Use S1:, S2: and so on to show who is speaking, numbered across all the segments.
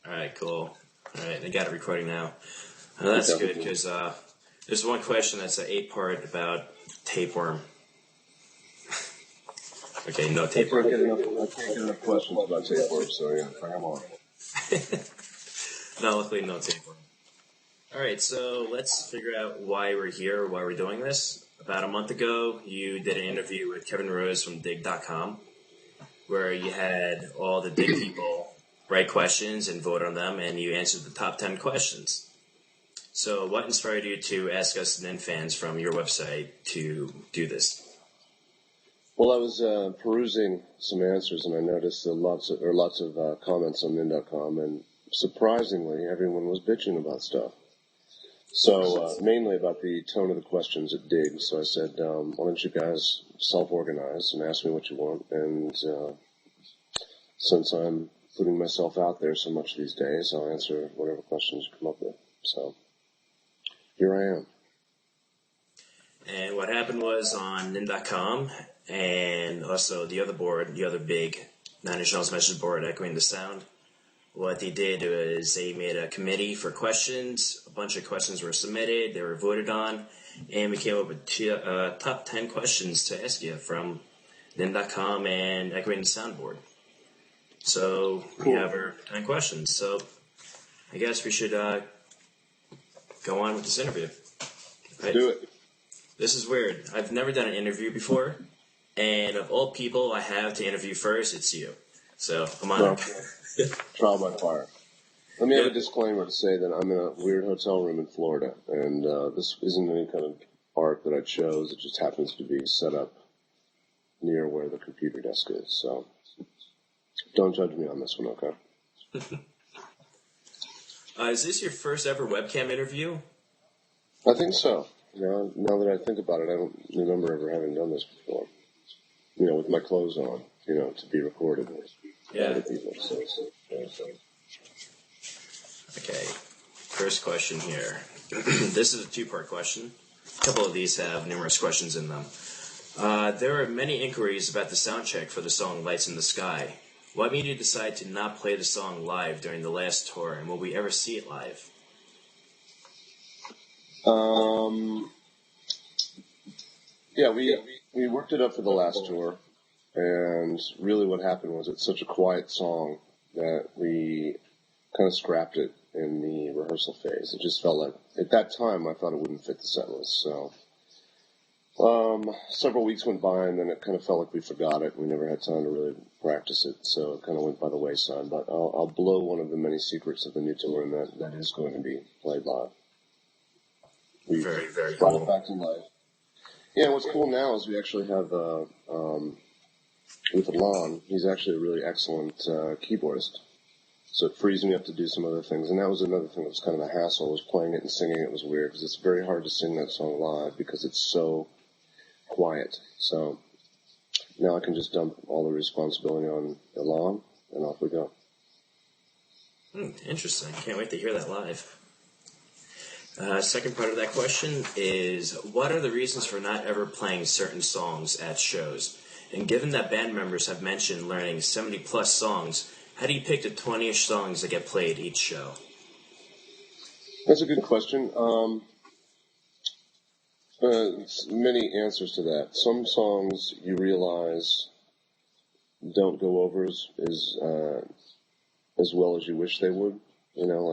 S1: All right, cool. All right, I got it recording now. That's good because there's one question that's an 8-part about tapeworm. Okay, no tapeworm.
S2: I can't get enough questions about tapeworm, so yeah, fire them on.
S1: No, luckily no tapeworm. All right, so let's figure out why we're here, why we're doing this. About a month ago, you did an interview with Kevin Rose from Dig.com, where you had all the Dig people write questions and vote on them, and you answered the top 10 questions. So what inspired you to ask us NIN fans from your website to do this?
S2: Well, I was perusing some answers, and I noticed lots of comments on NIN.com, and surprisingly, everyone was bitching about stuff. So mainly about the tone of the questions at Dig. So I said, why don't you guys self-organize and ask me what you want? And since I'm putting myself out there so much these days, I'll answer whatever questions you come up with. So here I am.
S1: And what happened was on NIN.com and also the other board, the other big Nine Inch Nails message board, Echoingthesound, what they did was they made a committee for questions. A bunch of questions were submitted. They were voted on. And we came up with top 10 questions to ask you from NIN.com and Echoingthesound board. So we have our 10 questions. So I guess we should go on with this interview.
S2: Right? Do it.
S1: This is weird. I've never done an interview before. And of all people I have to interview first, it's you. So come on.
S2: No. Trial by fire. Let me have a disclaimer to say that I'm in a weird hotel room in Florida, and this isn't any kind of art that I chose. It just happens to be set up near where the computer desk is. So don't judge me on this one, okay?
S1: Is this your first ever webcam interview?
S2: I think so. Now that I think about it, I don't remember ever having done this before. You know, with my clothes on, you know, to be recorded with other people. So.
S1: Okay, first question here. This is a 2-part question. A couple of these have numerous questions in them. There are many inquiries about the sound check for the song Lights in the Sky. What made you decide to not play the song live during the last tour, and will we ever see it live?
S2: Yeah, we worked it up for the last tour, and really what happened was it's such a quiet song that we kind of scrapped it in the rehearsal phase. It just felt like, at that time, I thought it wouldn't fit the set list, so several weeks went by, and then it kind of felt like we forgot it. We never had time to really practice it, so it kind of went by the wayside. But I'll blow one of the many secrets of the new tour, and that is going to be played live. We
S1: very, very
S2: brought
S1: cool.
S2: it back to life. Yeah, what's cool now is we actually have, with Alon, he's actually a really excellent keyboardist. So it frees me up to do some other things. And that was another thing that was kind of a hassle, was playing it and singing it was weird, because it's very hard to sing that song live because it's so quiet. So now I can just dump all the responsibility on Alon, and off we go.
S1: Interesting. Can't wait to hear that live. Second part of that question is, what are the reasons for not ever playing certain songs at shows? And given that band members have mentioned learning 70-plus songs, how do you pick the 20-ish songs that get played each show?
S2: That's a good question. Many answers to that. Some songs you realize don't go over as well as you wish they would. You know,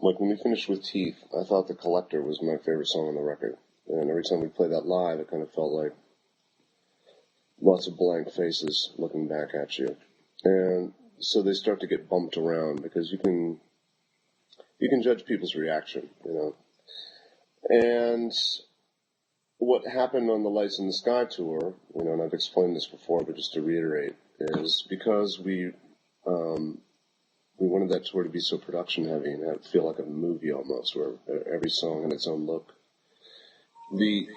S2: like when we finished with Teeth, I thought The Collector was my favorite song on the record. And every time we played that live, it kind of felt like lots of blank faces looking back at you. And so they start to get bumped around because you can judge people's reaction, you know. And what happened on the Lights in the Sky tour, you know, and I've explained this before, but just to reiterate, is because we wanted that tour to be so production heavy and have it feel like a movie almost, where every song had its own look. The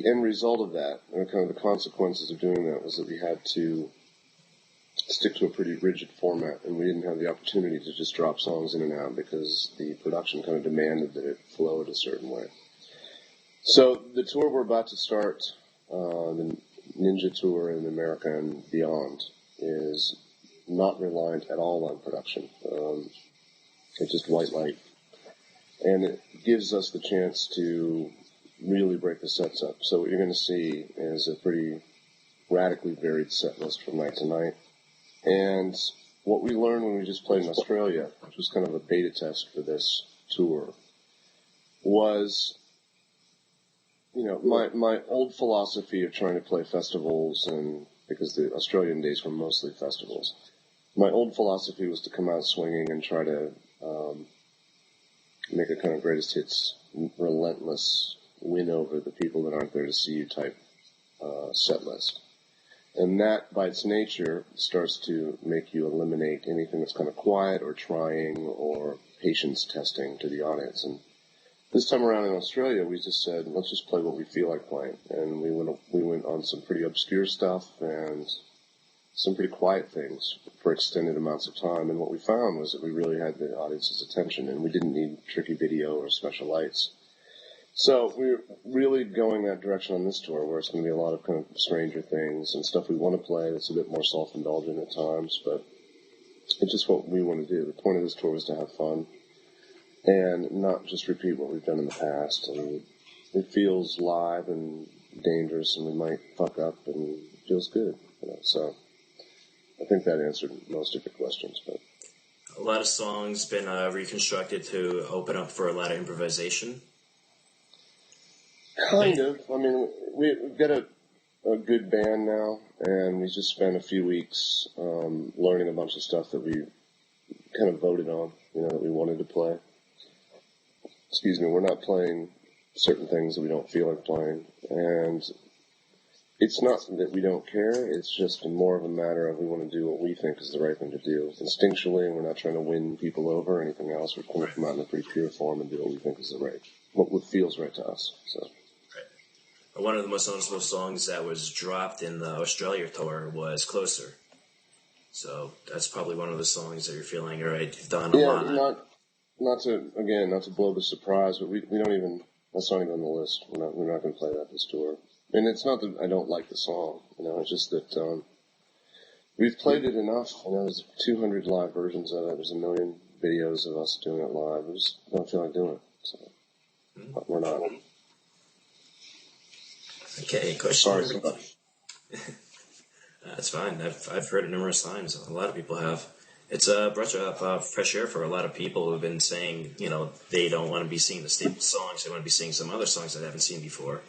S2: end result of that, and kind of the consequences of doing that, was that we had to stick to a pretty rigid format, and we didn't have the opportunity to just drop songs in and out because the production kind of demanded that it flowed a certain way. So the tour we're about to start, the Ninja Tour in America and beyond, is not reliant at all on production. It's just white light. And it gives us the chance to really break the sets up. So what you're going to see is a pretty radically varied set list from night to night. And what we learned when we just played in Australia, which was kind of a beta test for this tour, was, my old philosophy of trying to play festivals, and because the Australian days were mostly festivals, my old philosophy was to come out swinging and try to make a kind of greatest hits, relentless win over the people that aren't there to see you type set list. And that, by its nature, starts to make you eliminate anything that's kind of quiet or trying or patience testing to the audience. And this time around in Australia, we just said, let's just play what we feel like playing. And we went on some pretty obscure stuff and some pretty quiet things for extended amounts of time. And what we found was that we really had the audience's attention, and we didn't need tricky video or special lights. So we're really going that direction on this tour, where it's going to be a lot of kind of stranger things and stuff we want to play that's a bit more self-indulgent at times, but it's just what we want to do. The point of this tour was to have fun and not just repeat what we've done in the past. And it feels live and dangerous, and we might fuck up, and it feels good. So I think that answered most of your questions. But
S1: a lot of songs been reconstructed to open up for a lot of improvisation.
S2: Kind of. I mean, we've got a good band now, and we just spent a few weeks learning a bunch of stuff that we kind of voted on, that we wanted to play. Excuse me, we're not playing certain things that we don't feel like playing, and it's not that we don't care, it's just more of a matter of we want to do what we think is the right thing to do. Instinctually, we're not trying to win people over or anything else. We're going to come out in a pretty pure form and do what we think is what feels right to us. So.
S1: One of the most noticeable songs that was dropped in the Australia tour was Closer. So that's probably one of the songs that you're feeling, all right, you've done a lot.
S2: Not to blow the surprise, but we don't even, that's not even on the list. We're not going to play that this tour. And it's not that I don't like the song, it's just that we've played it enough. There's 200 live versions of it. There's a million videos of us doing it live. We just don't feel like doing it. So we're not.
S1: Okay, question.
S2: Sorry.
S1: That's fine. I've heard it numerous times. A lot of people have. It's brought up fresh air for a lot of people who've been saying, they don't want to be seeing the staple songs. They want to be seeing some other songs that they haven't seen before.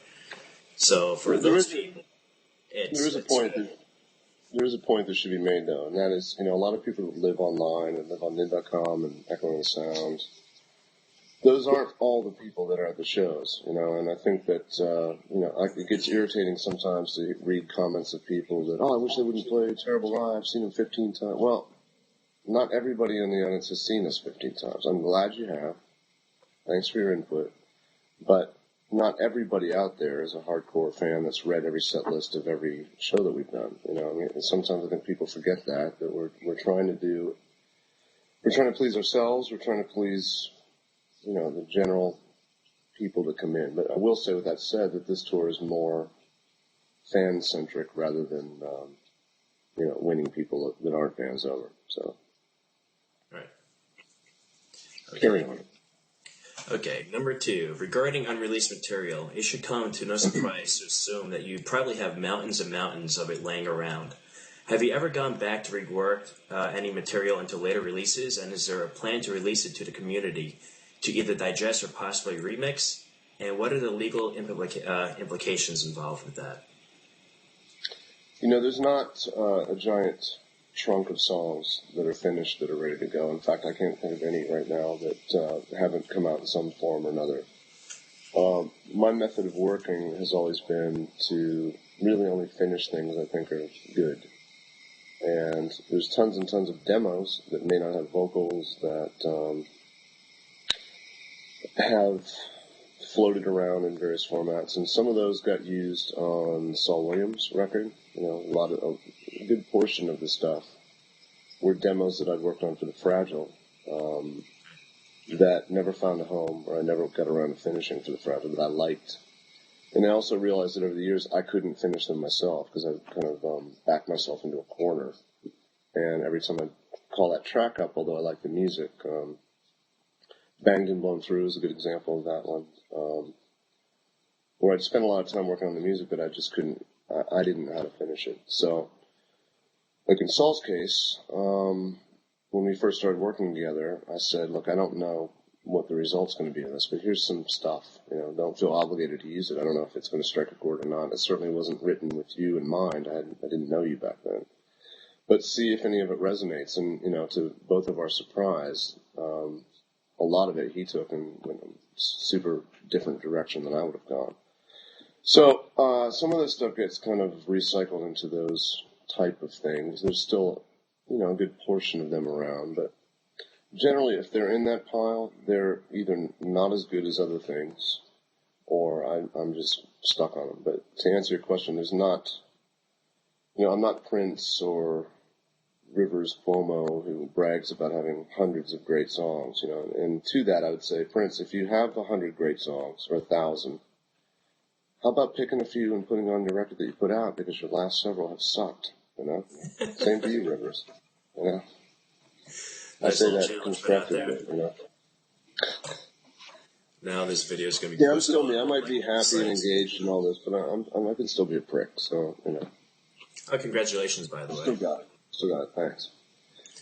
S1: So for those people, there is a point that should be made, though, and that is, a lot of people who live online and live on nin.com and Echoingthesound, those aren't all the people that are at the shows, and I think that, it gets irritating sometimes to read comments of people that, I wish they wouldn't play terrible live, I've seen them 15 times. Well, not everybody in the audience has seen us 15 times. I'm glad you have. Thanks for your input. But not everybody out there is a hardcore fan that's read every set list of every show that we've done. Sometimes I think people forget that we're trying to please ourselves. We're trying to please, the general people that come in. But I will say, with that said, that this tour is more fan-centric rather than, winning people that aren't fans over. So. Right.
S2: Okay. Carry on.
S1: Okay, number 2. Regarding unreleased material, it should come to no surprise to assume that you probably have mountains and mountains of it laying around. Have you ever gone back to rework any material into later releases, and is there a plan to release it to the community to either digest or possibly remix? And what are the legal implications involved with that?
S2: There's not a giant trunk of songs that are finished that are ready to go. In fact, I can't think of any right now that haven't come out in some form or another. My method of working has always been to really only finish things I think are good. And there's tons and tons of demos that may not have vocals that have floated around in various formats, and some of those got used on the Saul Williams record. A good portion of the stuff were demos that I'd worked on for the Fragile that never found a home, or I never got around to finishing for the Fragile, that I liked. And I also realized that over the years I couldn't finish them myself because I kind of backed myself into a corner. And every time I call that track up, although I like the music, Banged and Blown Through is a good example of that one, where I'd spent a lot of time working on the music, but I just couldn't, I didn't know how to finish it. So, like in Saul's case, when we first started working together, I said, look, I don't know what the result's going to be of this, but here's some stuff. Don't feel obligated to use it. I don't know if it's going to strike a chord or not. It certainly wasn't written with you in mind. I didn't know you back then. But see if any of it resonates. And, to both of our surprise, a lot of it he took in a super different direction than I would have gone. So some of this stuff gets kind of recycled into those type of things. There's still, a good portion of them around, but generally if they're in that pile, they're either not as good as other things, or I'm just stuck on them. But to answer your question, there's not, I'm not Prince or Rivers Cuomo who brags about having hundreds of great songs, And to that, I would say, Prince, if you have 100 great songs or 1,000, how about picking a few and putting on your record that you put out, because your last several have sucked, Same to you, Rivers, I say that constructively,
S1: Now this video is going to be.
S2: Yeah, I'm still me. I might be happy and engaged and all this, but I can still be a prick. So
S1: Oh, congratulations, by the way.
S2: Still got it. Thanks.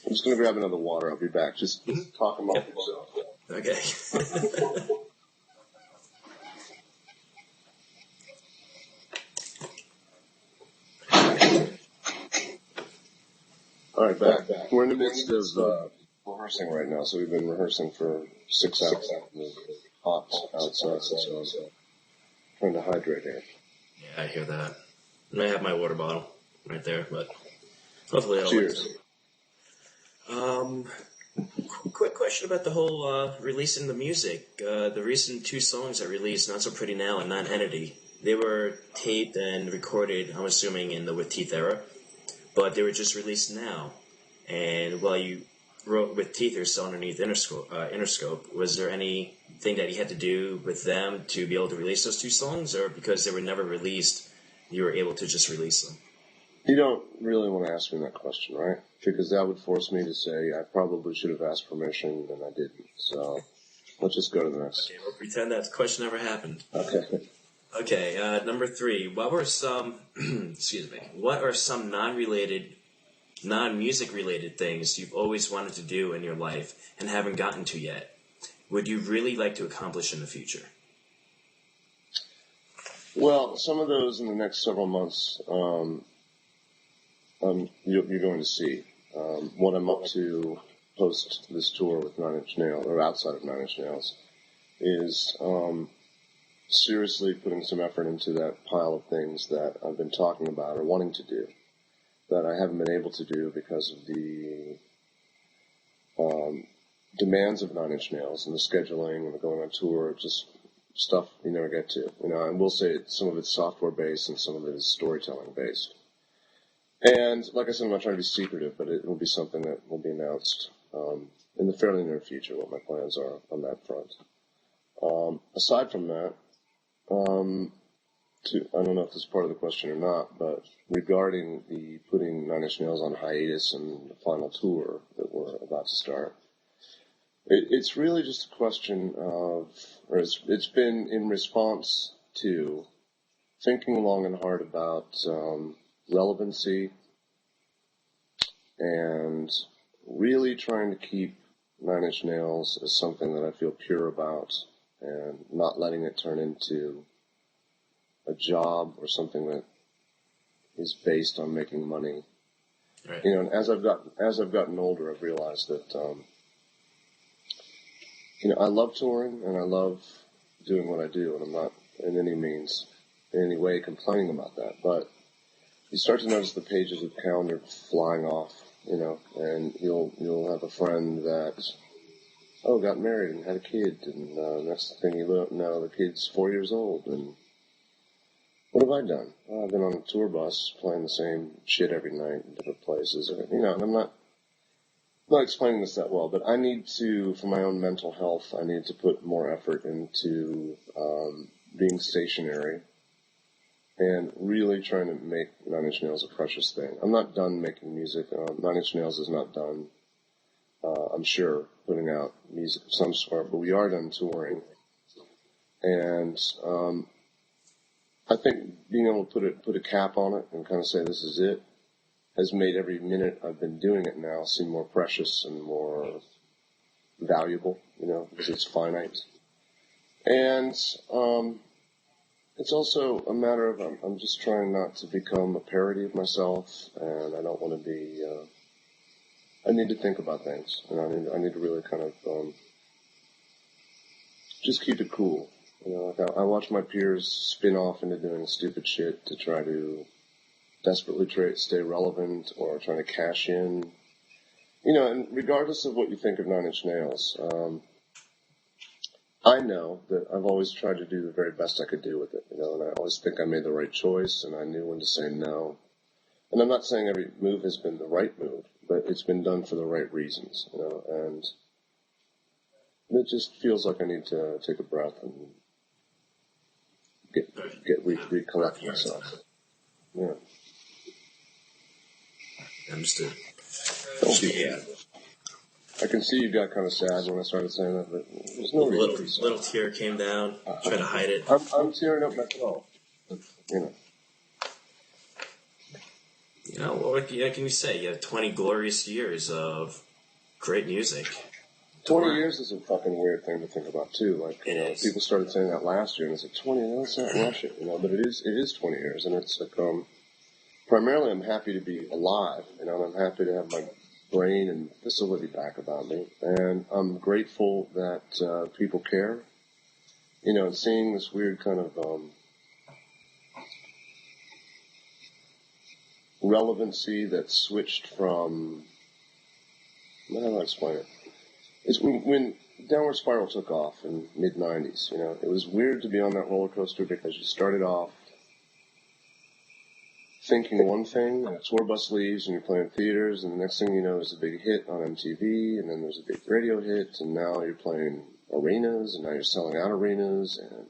S2: I'm just going to grab another water. I'll be back. Just talk among yourself.
S1: Okay.
S2: All right, back. We're in the midst of rehearsing right now, so we've been rehearsing for 6 hours. It's hot outside, so trying to hydrate here.
S1: Yeah, I hear that. And I have my water bottle right there, but hopefully it'll
S2: Cheers.
S1: Quick question about the whole releasing the music. The recent 2 songs that released, Not So Pretty Now and Non-Entity, they were taped and recorded, I'm assuming, in the With Teeth era, but they were just released now. And while you wrote With Teeth, you're still underneath Interscope, was there anything that you had to do with them to be able to release those 2 songs, or because they were never released, you were able to just release them?
S2: You don't really want to ask me that question, right? Because that would force me to say I probably should have asked permission, and I didn't. So let's just go to the next.
S1: Okay, we'll pretend that question never happened.
S2: Okay.
S1: Okay, number 3. What were some, what are some non-music related things you've always wanted to do in your life and haven't gotten to yet? Would you really like to accomplish in the future?
S2: Well, some of those in the next several months, you're going to see. What I'm up to post this tour with 9 Inch Nails, or outside of 9 Inch Nails, is seriously putting some effort into that pile of things that I've been talking about or wanting to do that I haven't been able to do because of the demands of 9 Inch Nails and the scheduling and the going on tour, just stuff you never get to. I will say some of it's software based and some of it is storytelling based. And like I said, I'm not trying to be secretive, but it will be something that will be announced in the fairly near future, what my plans are on that front. Aside from that, I don't know if this is part of the question or not, but regarding the putting 9 Inch Nails on hiatus and the final tour that we're about to start, it's really just a question of, or it's been in response to thinking long and hard about relevancy and really trying to keep 9 Inch Nails as something that I feel pure about and not letting it turn into a job or something that is based on making money.
S1: Right.
S2: And as I've gotten older, I've realized that I love touring and I love doing what I do, and I'm not in any way complaining about that. But you start to notice the pages of the calendar flying off, and you'll have a friend that got married and had a kid, and next thing you know, the kid's 4 years old, and what have I done? I've been on a tour bus playing the same shit every night in different places, and I'm not explaining this that well, but I need to, for my own mental health, I need to put more effort into being stationary and really trying to make Nine Inch Nails a precious thing. I'm not done making music. Nine Inch Nails is not done, I'm sure, putting out music of some sort, but we are done touring. And I think being able to put a cap on it and kind of say this is it has made every minute I've been doing it now seem more precious and more valuable, because it's finite. And it's also a matter of I'm just trying not to become a parody of myself, and I don't want to be. I need to think about things, and I need to really kind of just keep it cool. I watch my peers spin off into doing stupid shit to try to desperately stay relevant or trying to cash in. And regardless of what you think of Nine Inch Nails, I know that I've always tried to do the very best I could do with it, and I always think I made the right choice, and I knew when to say no. And I'm not saying every move has been the right move, but it's been done for the right reasons, and it just feels like I need to take a breath and recollect myself. Yeah.
S1: Understood.
S2: Yeah. I can see you got kind of sad when I started saying that, but there's no reason to be sad.
S1: Little tear came down, trying to hide it.
S2: I'm tearing up myself.
S1: What can you say? You have 20 glorious years of great music.
S2: 20 years is a fucking weird thing to think about too. Like, people started saying that last year, and I said 20. That's not Russia, but it is 20 years, and it's like primarily I'm happy to be alive, and I'm happy to have my brain and facility back about me, and I'm grateful that people care. And seeing this weird kind of relevancy that switched from, how do I explain it? It's when Downward Spiral took off in mid-90s, it was weird to be on that roller coaster because you started off thinking one thing, and a tour bus leaves, and you're playing theaters, and the next thing you know is a big hit on MTV, and then there's a big radio hit, and now you're playing arenas, and now you're selling out arenas, and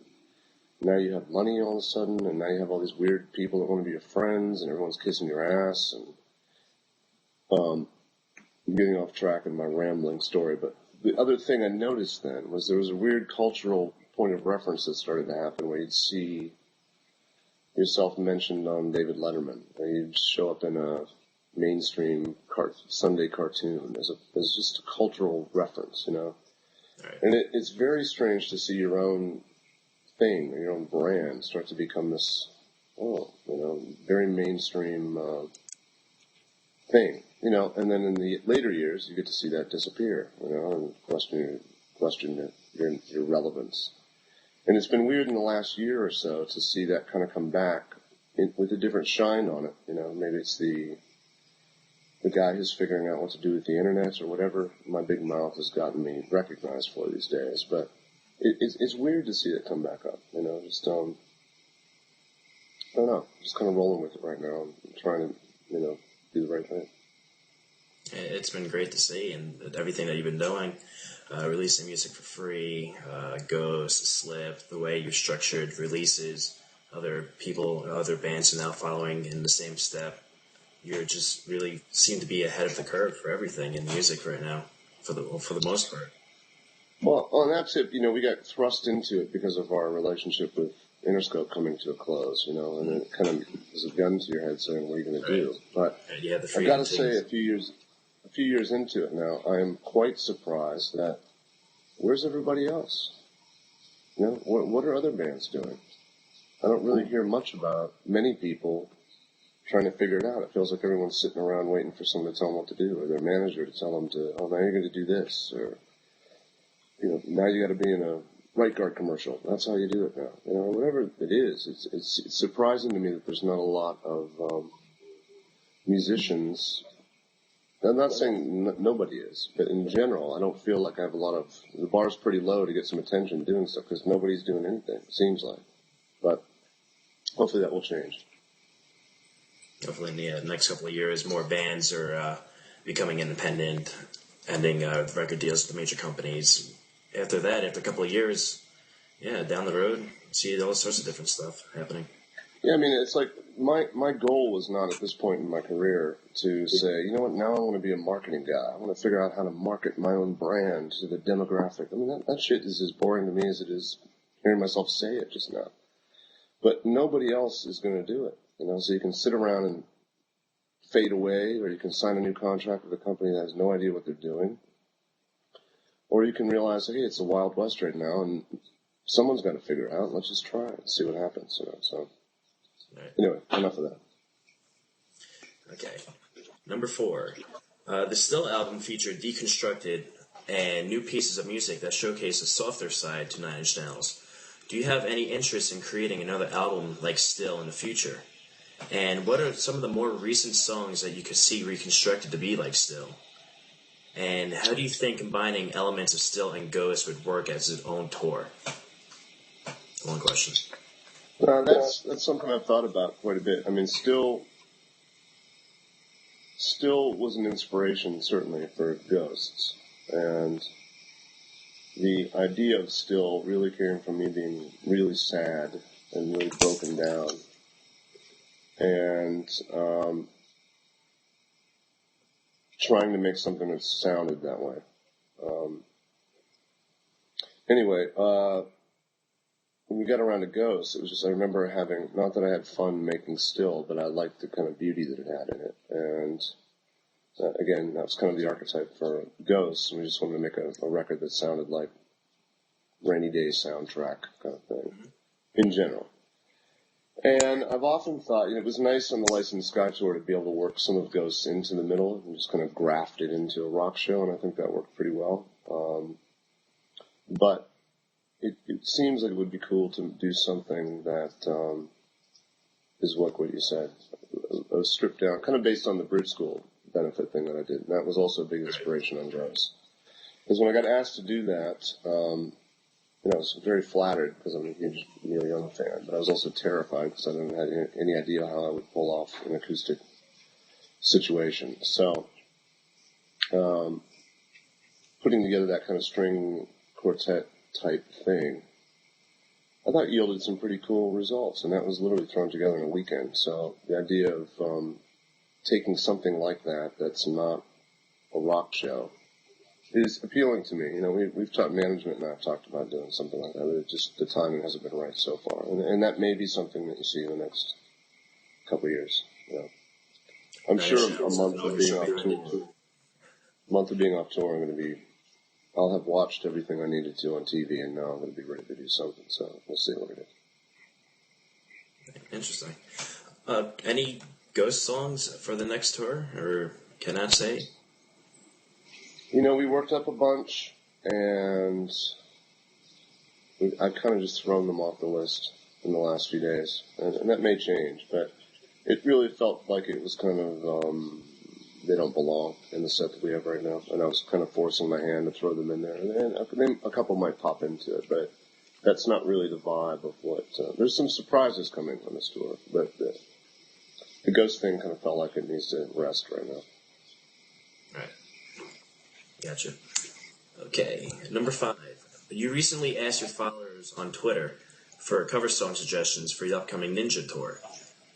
S2: now you have money all of a sudden, and now you have all these weird people that want to be your friends, and everyone's kissing your ass, and I'm getting off track in my rambling story, but the other thing I noticed then was there was a weird cultural point of reference that started to happen where you'd see yourself mentioned on David Letterman, where you'd show up in a mainstream Sunday cartoon as just a cultural reference,
S1: Right.
S2: And it's very strange to see your own thing, or your own brand start to become this, very mainstream thing, and then in the later years you get to see that disappear, and question your relevance. And it's been weird in the last year or so to see that kind of come back with a different shine on it. Maybe it's the guy who's figuring out what to do with the internet or whatever my big mouth has gotten me recognized for these days. But it's weird to see it come back up. Just I don't know, just kind of rolling with it right now. I'm trying to do the right thing.
S1: It's been great to see, and everything that you've been doing, releasing music for free, Ghost, Slip, the way you've structured releases, other bands are now following in the same step. You're just really seem to be ahead of the curve for everything in music right now, for the most part.
S2: Well, on that tip, we got thrust into it because of our relationship with Interscope coming to a close, and it kind of is a gun to your head saying, what are you going to do? But I've got to say, a few years into it now, I am quite surprised that where's everybody else? What are other bands doing? I don't really hear much about many people trying to figure it out. It feels like everyone's sitting around waiting for someone to tell them what to do, or their manager to tell them now you're going to do this, or, now you got to be in a right guard commercial. That's how you do it now. Whatever it is, it's surprising to me that there's not a lot of musicians. I'm not saying nobody is, but in general, I don't feel like I have the bar's pretty low to get some attention doing stuff because nobody's doing anything, it seems like. But hopefully that will change.
S1: Hopefully in the next couple of years, more bands are becoming independent, ending record deals with the major companies. After that, after a couple of years, down the road, see all sorts of different stuff happening.
S2: Yeah, I mean, it's like my goal was not at this point in my career to say, you know what, now I want to be a marketing guy. I want to figure out how to market my own brand to the demographic. I mean, that shit is as boring to me as it is hearing myself say it just now. But nobody else is going to do it, you know. So you can sit around and fade away, or you can sign a new contract with a company that has no idea what they're doing, or you can realize, hey, it's the Wild West right now, and someone's got to figure it out. Let's just try it and see what happens. You know, so anyway, enough of that.
S1: Okay. Number 4. The Still album featured deconstructed and new pieces of music that showcase a softer side to Nine Inch Nails. Do you have any interest in creating another album like Still in the future? And what are some of the more recent songs that you could see reconstructed to be like Still? And how do you think combining elements of Still and Ghost would work as its own tour? One question.
S2: That's something I've thought about quite a bit. I mean, Still was an inspiration, certainly, for Ghosts. And the idea of Still really came from me being really sad and really broken down. And trying to make something that sounded that way. Anyway, when we got around to Ghosts, it was just, I remember having, not that I had fun making Still, but I liked the kind of beauty that it had in it. And again, that was kind of the archetype for Ghosts, and we just wanted to make a record that sounded like rainy day soundtrack kind of thing, in general. And I've often thought, you know, it was nice on the Licensed Sky Tour to be able to work some of Ghosts into the middle and just kind of graft it into a rock show, and I think that worked pretty well. But it seems like it would be cool to do something that is like what you said, a stripped down, kind of based on the Bridge School benefit thing that I did. And that was also a big inspiration on Ghosts. Because when I got asked to do that, you know, I was very flattered because I'm a huge Neil Young fan, but I was also terrified because I didn't have any idea how I would pull off an acoustic situation. So, putting together that kind of string quartet type thing, I thought yielded some pretty cool results, and that was literally thrown together in a weekend. So the idea of taking something like that that's not a rock show is appealing to me. You know, we've talked, management and I've talked about doing something like that, but it just, the timing hasn't been right so far. And that may be something that you see in the next couple of years. You know. I'm sure a month of being off tour, I'll have watched everything I needed to on TV, and now I'm going to be ready to do something. So we'll see what it is.
S1: Interesting. Any Ghost songs for the next tour, or can I say?
S2: You know, we worked up a bunch, and I've kind of just thrown them off the list in the last few days, and that may change, but it really felt like it was kind of, they don't belong in the set that we have right now, and I was kind of forcing my hand to throw them in there, and a couple might pop into it, but that's not really the vibe of what, there's some surprises coming on this tour, but the Ghost thing kind of felt like it needs to rest right now.
S1: Right. Gotcha. Okay, number 5. You recently asked your followers on Twitter for cover song suggestions for the upcoming Ninja tour.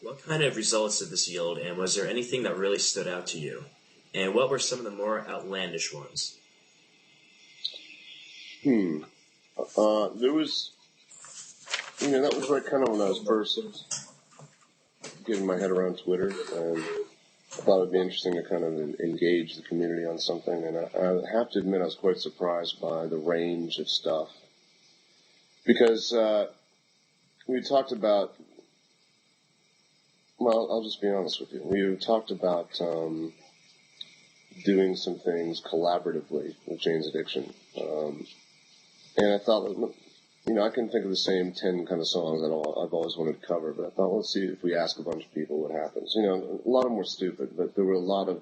S1: What kind of results did this yield, and was there anything that really stood out to you? And what were some of the more outlandish ones?
S2: There was, you know, that was like kind of when I was first getting my head around Twitter, and I thought it would be interesting to kind of engage the community on something, and I have to admit I was quite surprised by the range of stuff. Because we talked about, well, I'll just be honest with you. We talked about doing some things collaboratively with Jane's Addiction. And I thought, you know, I can think of the same 10 kind of songs that I've always wanted to cover, but I thought, let's see if we ask a bunch of people what happens. You know, a lot of them were stupid, but there were a lot of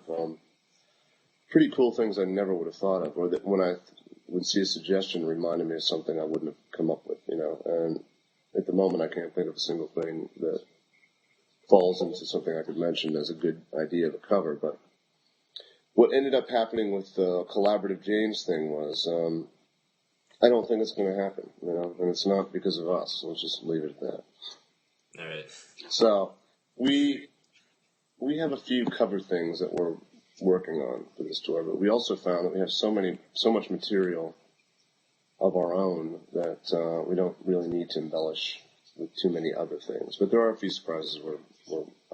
S2: pretty cool things I never would have thought of, or that when I would see a suggestion reminded me of something I wouldn't have come up with, you know. And at the moment, I can't think of a single thing that falls into something I could mention as a good idea to cover. But what ended up happening with the collaborative James thing was, I don't think it's going to happen, you know, and it's not because of us. Let's just leave it at that.
S1: All right.
S2: So we have a few cover things that we're working on for this tour, but we also found that we have so much material of our own that we don't really need to embellish with too many other things. But there are a few surprises where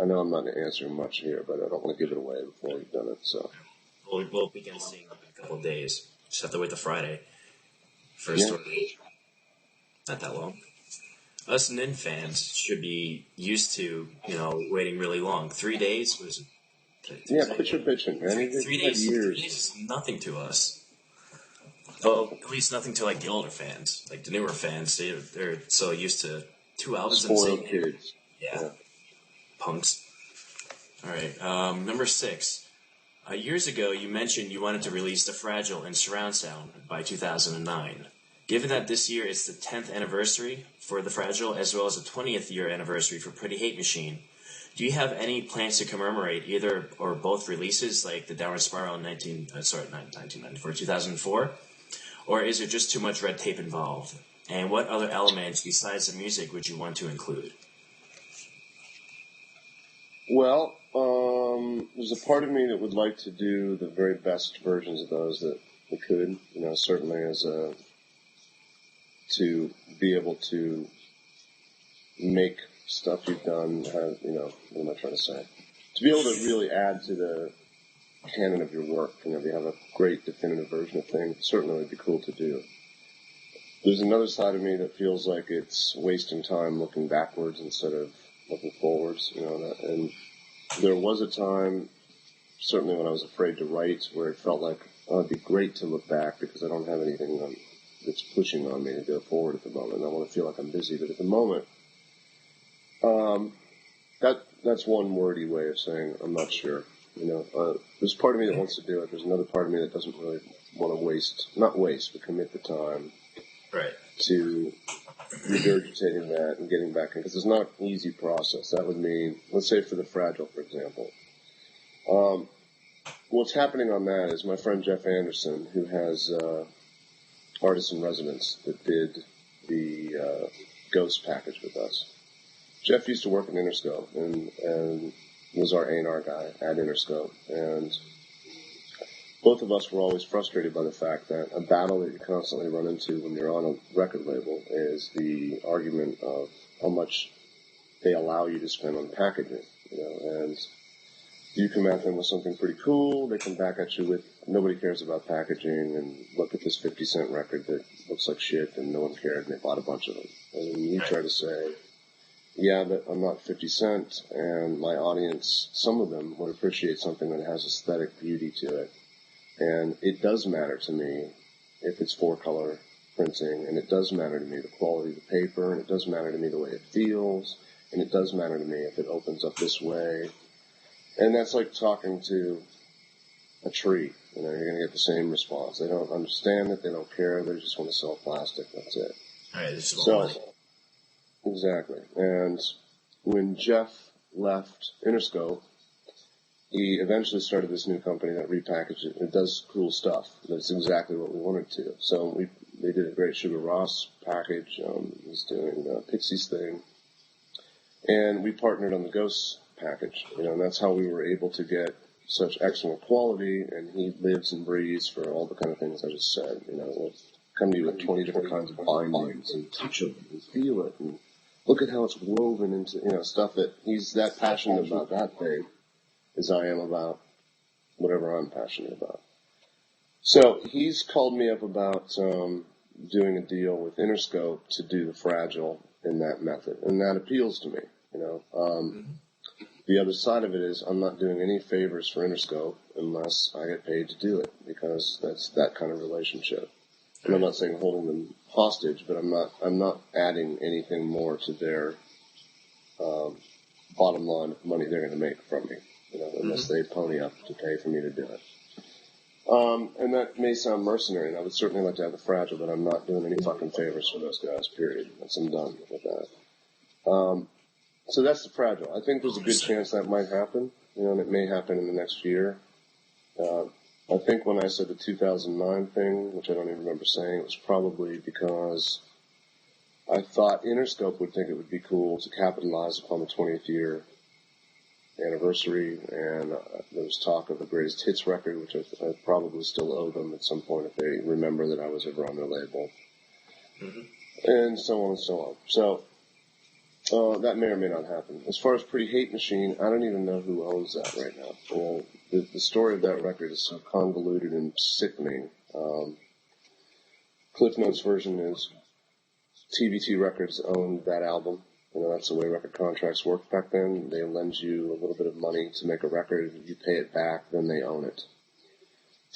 S2: I know I'm not answering much here, but I don't want to give it away before we've done it. So
S1: We'll begin seeing them in a couple of days. Just have to wait till Friday. First tour. Not that long. Us Nin fans should be used to, waiting really long. 3 days was.
S2: Yeah, quit your bitching, man.
S1: 3 days. 3 days is nothing to us. Well, at least nothing to like the older fans, like the newer fans. They're so used to 2 albums in the same
S2: kids.
S1: Yeah, punks. All right, number 6. Years ago, you mentioned you wanted to release The Fragile in surround sound by 2009. Given that this year is the 10th anniversary for The Fragile, as well as the 20th year anniversary for Pretty Hate Machine, do you have any plans to commemorate either or both releases, like the Downward Spiral in 1994, 2004? Or is it just too much red tape involved? And what other elements besides the music would you want to include?
S2: Well, there's a part of me that would like to do the very best versions of those that we could, certainly to be able to make stuff you've done, what am I trying to say? To be able to really add to the canon of your work, if you have a great definitive version of things, it certainly would be cool to do. There's another side of me that feels like it's wasting time looking backwards instead of looking forwards, and there was a time, certainly when I was afraid to write, where it felt like, it'd be great to look back because I don't have anything that's pushing on me to go forward at the moment. I want to feel like I'm busy, but at the moment, that's one wordy way of saying I'm not sure. There's part of me that wants to do it. There's another part of me that doesn't really want to not waste, but commit the time to regurgitating that and getting back in, because it's not an easy process. That would mean, let's say for The Fragile, for example. What's happening on that is my friend Jeff Anderson, who has Artists in Residence that did the Ghost package with us. Jeff used to work at Interscope and was our A&R guy at Interscope, and both of us were always frustrated by the fact that a battle that you constantly run into when you're on a record label is the argument of how much they allow you to spend on packaging, and you come at them with something pretty cool, they come back at you with, nobody cares about packaging, and look at this 50-cent record that looks like shit, and no one cared, and they bought a bunch of them. And you try to say, yeah, but I'm not 50 Cent, and my audience, some of them would appreciate something that has aesthetic beauty to it. And it does matter to me if it's 4-color printing, and it does matter to me the quality of the paper, and it does matter to me the way it feels, and it does matter to me if it opens up this way. And that's like talking to a tree. You're going to get the same response. They don't understand it, they don't care, they just want to sell plastic, that's it.
S1: All right, this is
S2: so, exactly. And when Jeff left Interscope, he eventually started this new company that repackaged it. It does cool stuff. That's exactly what we wanted to. So they did a great Sugar Ross package. He's doing the Pixies thing. And we partnered on the Ghosts package. And that's how we were able to get such excellent quality. And he lives and breathes for all the kind of things I just said. We'll come to you with 20 different kinds of bindings and touch them and feel it and look at how it's woven into, stuff that he's that passionate about that thing as I am about whatever I'm passionate about. So he's called me up about doing a deal with Interscope to do The Fragile in that method, and that appeals to me. The other side of it is I'm not doing any favors for Interscope unless I get paid to do it, because that's that kind of relationship. And I'm not saying holding them hostage, but I'm not adding anything more to their bottom line of money they're going to make from me, unless they pony up to pay for me to do it. And that may sound mercenary, and I would certainly like to have The Fragile, but I'm not doing any fucking favors for those guys, period. I'm done with that. So that's The Fragile. I think there's a good chance that might happen, and it may happen in the next year. I think when I said the 2009 thing, which I don't even remember saying, it was probably because I thought Interscope would think it would be cool to capitalize upon the 20th year anniversary, and there was talk of a greatest hits record, which I probably still owe them at some point if they remember that I was ever on their label, and so on and so on. So that may or may not happen. As far as Pretty Hate Machine, I don't even know who owns that right now. The story of that record is so convoluted and sickening. Cliff Notes version is TVT Records owned that album. That's the way record contracts worked back then. They lend you a little bit of money to make a record. You pay it back, then they own it.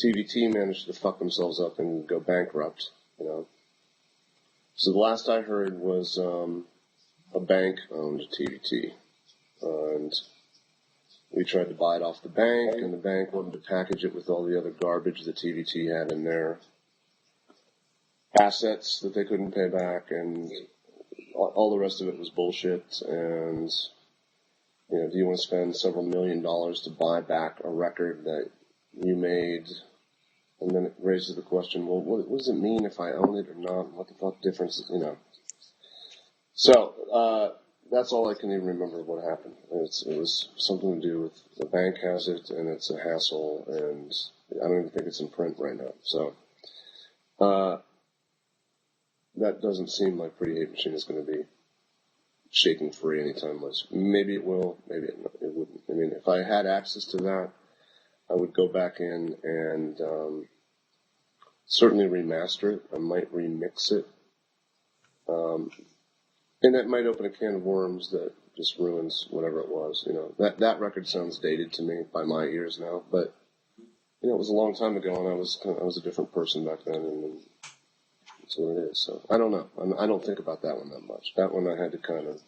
S2: TVT managed to fuck themselves up and go bankrupt, So the last I heard was a bank owned TVT. And we tried to buy it off the bank, and the bank wanted to package it with all the other garbage that TVT had in their assets that they couldn't pay back, and all the rest of it was bullshit. And do you want to spend several $1 million to buy back a record that you made? And then it raises the question, well, what does it mean if I own it or not? What the fuck difference is, So that's all I can even remember of what happened. It was something to do with the bank has it, and it's a hassle, and I don't even think it's in print right now. So that doesn't seem like Pretty Hate Machine is going to be shaking free anytime less. Maybe it will, maybe it wouldn't. I mean, if I had access to that, I would go back in and certainly remaster it. I might remix it. And that might open a can of worms that just ruins whatever it was. That record sounds dated to me by my ears now, but it was a long time ago, and I was a different person back then, and that's what it is. So I don't know. I don't think about that one that much. That one I had to kind of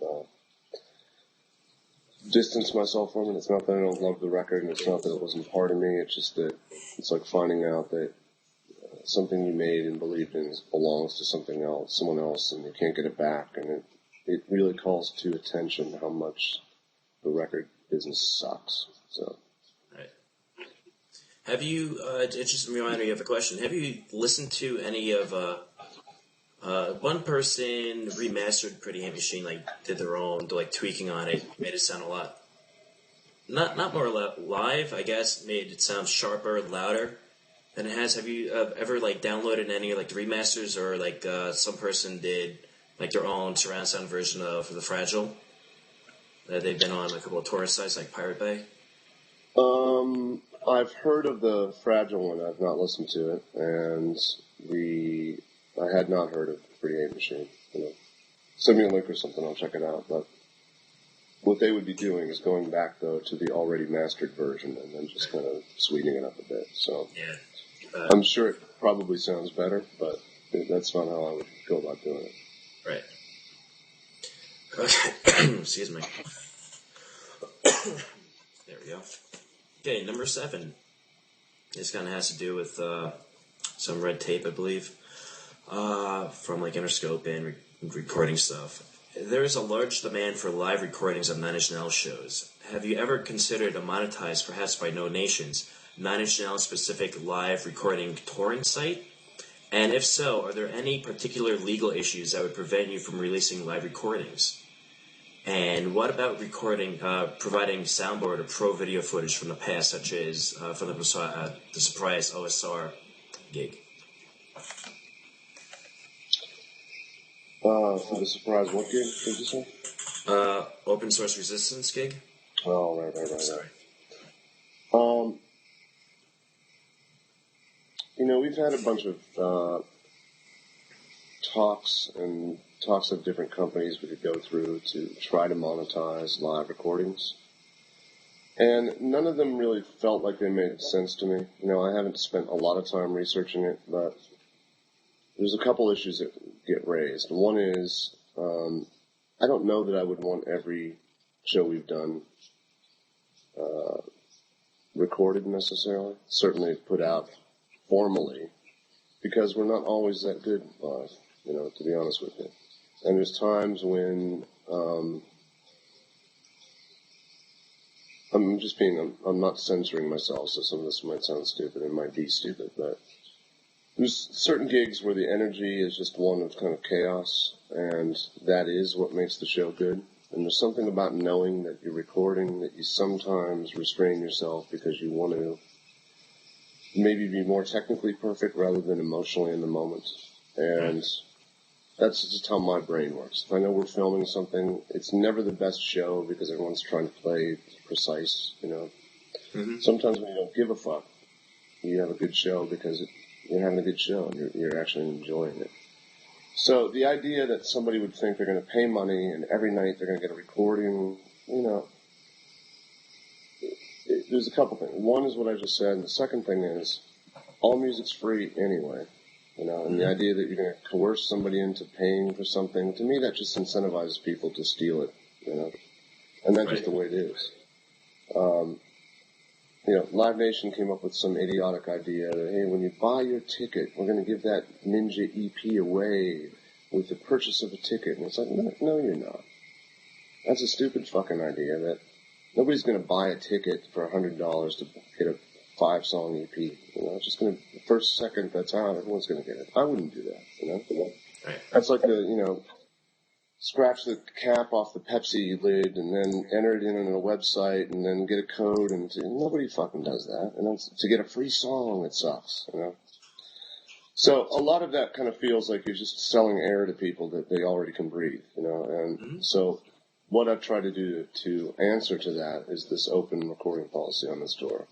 S2: distance myself from it. It's not that I don't love the record, and it's not that it wasn't part of me. It's just that it's like finding out that something you made and believed in belongs to someone else, and you can't get it back. And it really calls to attention how much the record business sucks. So.
S1: Right. Have you? It just reminded me of a question. Have you listened to any of? One person remastered Pretty Hate Machine, did their own, tweaking on it, made it sound a lot, not more live, I guess, made it sound sharper, louder than it has. Have you ever downloaded any the remasters, or some person did their own surround sound version of The Fragile that they've been on a couple of torrent sites like Pirate Bay?
S2: I've heard of The Fragile one. I've not listened to it, and I had not heard of Pretty Hate Machine. Send me a link or something, I'll check it out. But what they would be doing is going back, though, to the already mastered version and then just kind of sweetening it up a bit. So
S1: yeah,
S2: I'm sure it probably sounds better, but that's not how I would go about doing it.
S1: Right. Okay. Excuse me. There we go. Okay, number 7. This kind of has to do with some red tape, I believe. From Interscope and recording stuff. There is a large demand for live recordings of Nine Inch Nails shows. Have you ever considered a monetized, perhaps by no nations, Nine Inch Nails specific live recording torrent site? And if so, are there any particular legal issues that would prevent you from releasing live recordings? And what about providing soundboard or pro video footage from the past, such as from the surprise OSR gig?
S2: For the surprise, what gig did you say?
S1: Open Source Resistance gig.
S2: Oh, right.
S1: Sorry.
S2: We've had a bunch of talks of different companies we could go through to try to monetize live recordings. And none of them really felt like they made sense to me. I haven't spent a lot of time researching it, but there's a couple issues that get raised. One is, I don't know that I would want every show we've done recorded necessarily. Certainly put out formally, because we're not always that good live, to be honest with you. And there's times when I'm not censoring myself, so some of this might sound stupid, it might be stupid, but there's certain gigs where the energy is just one of kind of chaos, and that is what makes the show good. And there's something about knowing that you're recording that you sometimes restrain yourself because you want to maybe be more technically perfect rather than emotionally in the moment. And that's just how my brain works. If I know we're filming something, it's never the best show because everyone's trying to play precise, you know. Mm-hmm. Sometimes when you don't give a fuck, you have a good show because you're having a good show and you're actually enjoying it. So the idea that somebody would think they're going to pay money and every night they're going to get a recording, you know, there's a couple things. One is what I just said, and the second thing is all music's free anyway, you know, and the idea that you're going to coerce somebody into paying for something, to me that just incentivizes people to steal it, you know, and that's just the way it is. You know, Live Nation came up with some idiotic idea that, hey, when you buy your ticket, we're going to give that Ninja EP away with the purchase of a ticket. And it's like, no, you're not. That's a stupid fucking idea that nobody's going to buy a ticket for $100 to get a 5-song EP. You know, it's just going to, the first second that's out, everyone's going to get it. I wouldn't do that, you know? Right. That's like you know, scratch the cap off the Pepsi lid and then enter it in on a website and then get a code, and nobody fucking does that. And then to get a free song, it sucks, you know. So a lot of that kind of feels like you're just selling air to people that they already can breathe, you know. And so what I've tried to do to answer to that is this open recording policy on this tour.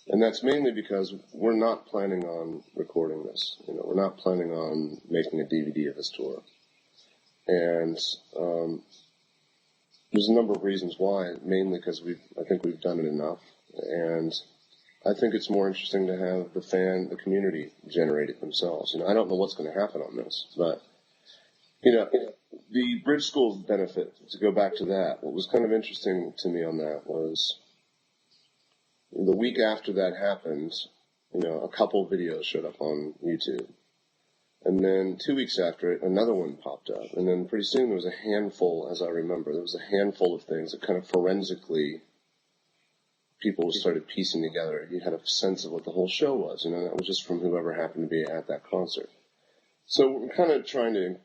S2: And that's mainly because we're not planning on recording this. You know, we're not planning on making a DVD of this tour. And there's a number of reasons why, mainly because I think we've done it enough, and I think it's more interesting to have the community generate it themselves. You know, I don't know what's going to happen on this, but you know, the Bridge School benefit, to go back to that, what was kind of interesting to me on that was the week after that happened, you know, a couple videos showed up on YouTube. And then 2 weeks after it, another one popped up. And then pretty soon there was a handful, as I remember, there was a handful of things that kind of forensically people started piecing together. You had a sense of what the whole show was, you know, that was just from whoever happened to be at that concert. So we're kind of trying to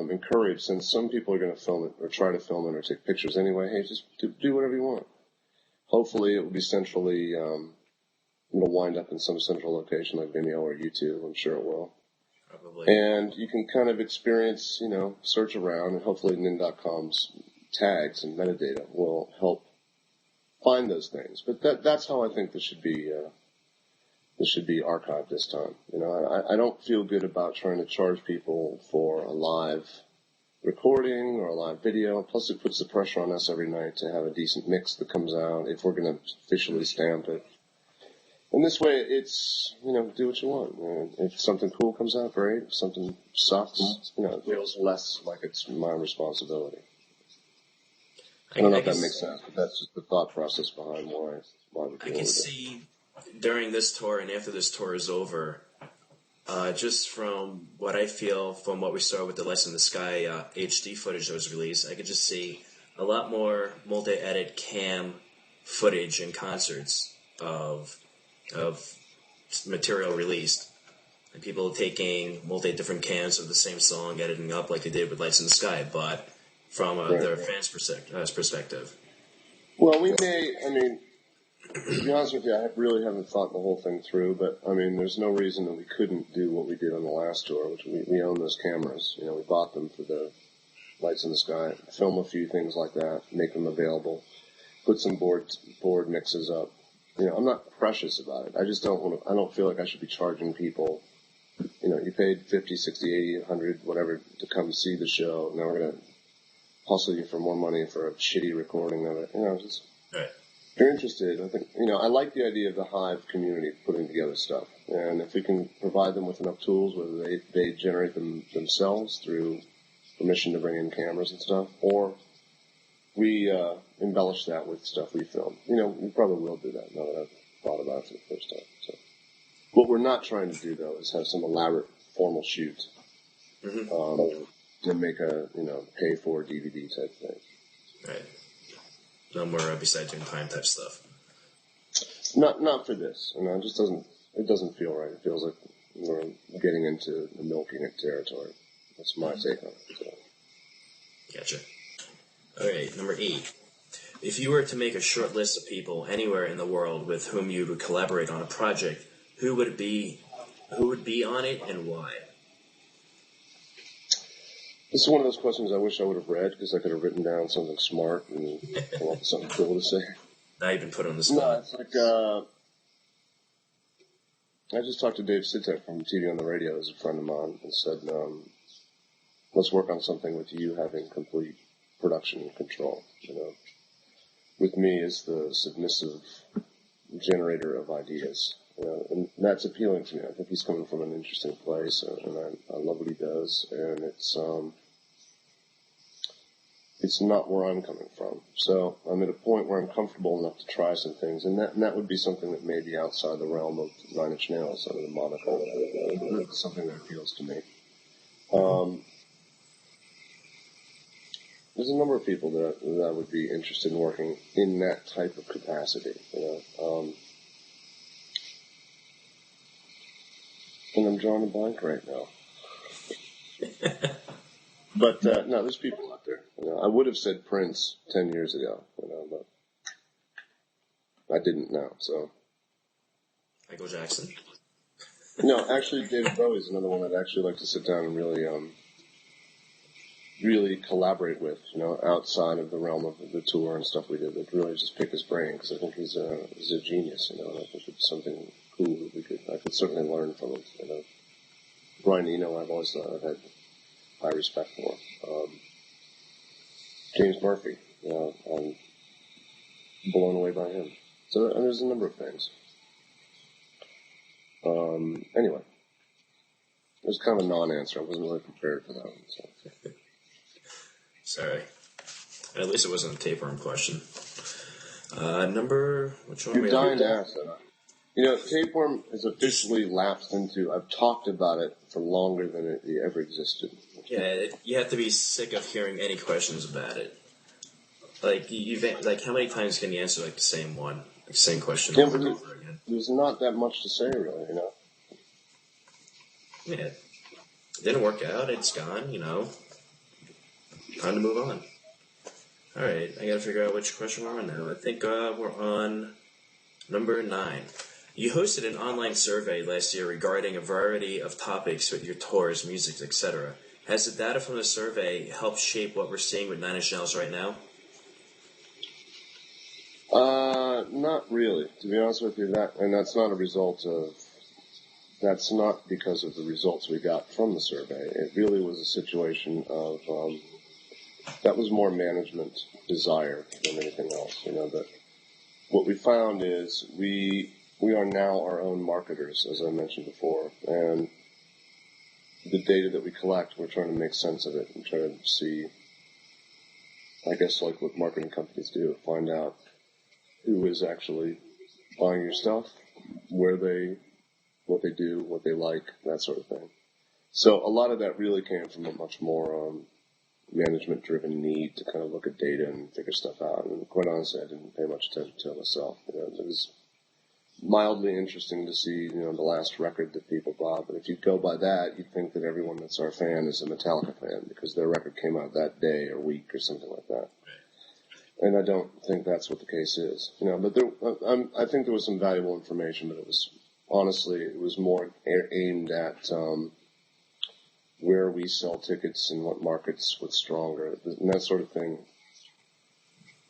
S2: encourage, since some people are going to film it or try to film it or take pictures anyway, hey, just do whatever you want. Hopefully it will be centrally, it'll wind up in some central location like Vimeo or YouTube. I'm sure it will. Probably. And you can kind of experience, you know, search around, and hopefully nin.com's tags and metadata will help find those things. But that's how I think this should be archived this time. You know, I don't feel good about trying to charge people for a live recording or a live video. Plus it puts the pressure on us every night to have a decent mix that comes out if we're going to officially stamp it. And this way, it's, you know, do what you want. And if something cool comes out, great. If something sucks, you know, it feels less like it's my responsibility. I don't know if that makes sense, but that's just the thought process behind why we
S1: I can see during this tour and after this tour is over, just from what I feel, from what we saw with the Lights in the Sky HD footage that was released, I could just see a lot more multi-edit cam footage in concerts of material released, and people taking different cams of the same song, editing up like they did with Lights in the Sky, but from their fans' perspective.
S2: Well, we may, I mean, to be honest with you, I really haven't thought the whole thing through, but I mean, there's no reason that we couldn't do what we did on the last tour, which we own those cameras. You know, we bought them for the Lights in the Sky, film a few things like that, make them available, put some board mixes up. You know, I'm not precious about it. I just I don't feel like I should be charging people, you know, you paid 50, 60, 80, 100, whatever, to come see the show. Now we're going to hustle you for more money for a shitty recording of it. You know, just,
S1: right.
S2: If you're interested, I think, you know, I like the idea of the Hive community putting together stuff. And if we can provide them with enough tools, whether they generate them themselves through permission to bring in cameras and stuff, or we embellish that with stuff we film. You know, we probably will do that now that I've thought about it for the first time. So, what we're not trying to do, though, is have some elaborate formal shoot to make a, you know, pay for DVD type thing.
S1: Right. No more besides doing time type stuff.
S2: Not for this. You know, it doesn't feel right. It feels like we're getting into the milking it territory. That's my take on it. So.
S1: Gotcha. All right, number 8. If you were to make a short list of people anywhere in the world with whom you would collaborate on a project, who would it be? Who would be on it and why?
S2: This is one of those questions I wish I would have read because I could have written down something smart and come up with something cool to say.
S1: Now you've been put on the spot.
S2: No, it's like I just talked to Dave Sitek from TV on the Radio, who's a friend of mine, and said, let's work on something with you having complete production control. You know, with me as the submissive generator of ideas. You know, and that's appealing to me. I think he's coming from an interesting place, and I love what he does, and it's not where I'm coming from. So I'm at a point where I'm comfortable enough to try some things, and that would be something that may be outside the realm of Nine Inch Nails under the moniker. It's something that appeals to me. There's a number of people that I would be interested in working in that type of capacity. You know, and I'm drawing a blank right now. But no, there's people out there. You know, I would have said Prince 10 years ago, you know, but I didn't know. So
S1: Michael Jackson.
S2: No, actually, David Bowie is another one I'd actually like to sit down and really collaborate with. You know, outside of the realm of the tour and stuff we did, but really just pick his brain because I think he's a genius. You know, and I think it's something cool that I could certainly learn from him. You know, Brian Eno, I've always thought I've had high respect for. James Murphy, you know, I'm blown away by him. So and there's a number of things. Anyway, it was kind of a non-answer. I wasn't really prepared for that one. So.
S1: Sorry. At least it wasn't a tapeworm question. Which one?
S2: You're dying to ask that. You know, tapeworm has officially lapsed into, I've talked about it for longer than it ever existed.
S1: Yeah, you have to be sick of hearing any questions about it. Like, how many times can you answer, like, the same one? Like, same question over and over again?
S2: There's not that much to say, really, you know?
S1: Yeah. It didn't work out. It's gone, you know. Time to move on. Alright, I gotta figure out which question we're on now. I think we're on number 9. You hosted an online survey last year regarding a variety of topics with your tours, music, etc. Has the data from the survey helped shape what we're seeing with Nine Inch Nails right now?
S2: Not really, to be honest with you. That's not a result of. That's not because of the results we got from the survey. It really was a situation of that was more management desire than anything else. You know, that what we found is we are now our own marketers, as I mentioned before, and the data that we collect, we're trying to make sense of it and try to see, I guess, like what marketing companies do, find out who is actually buying your stuff, what they do, what they like, that sort of thing. So a lot of that really came from a much more management-driven need to kind of look at data and figure stuff out. And quite honestly, I didn't pay much attention to it myself. You know, it was mildly interesting to see, you know, the last record that people bought. But if you go by that, you'd think that everyone that's our fan is a Metallica fan because their record came out that day or week or something like that. And I don't think that's what the case is. You know, but I think there was some valuable information, but it was more aimed at where we sell tickets and what markets, what's stronger, and that sort of thing.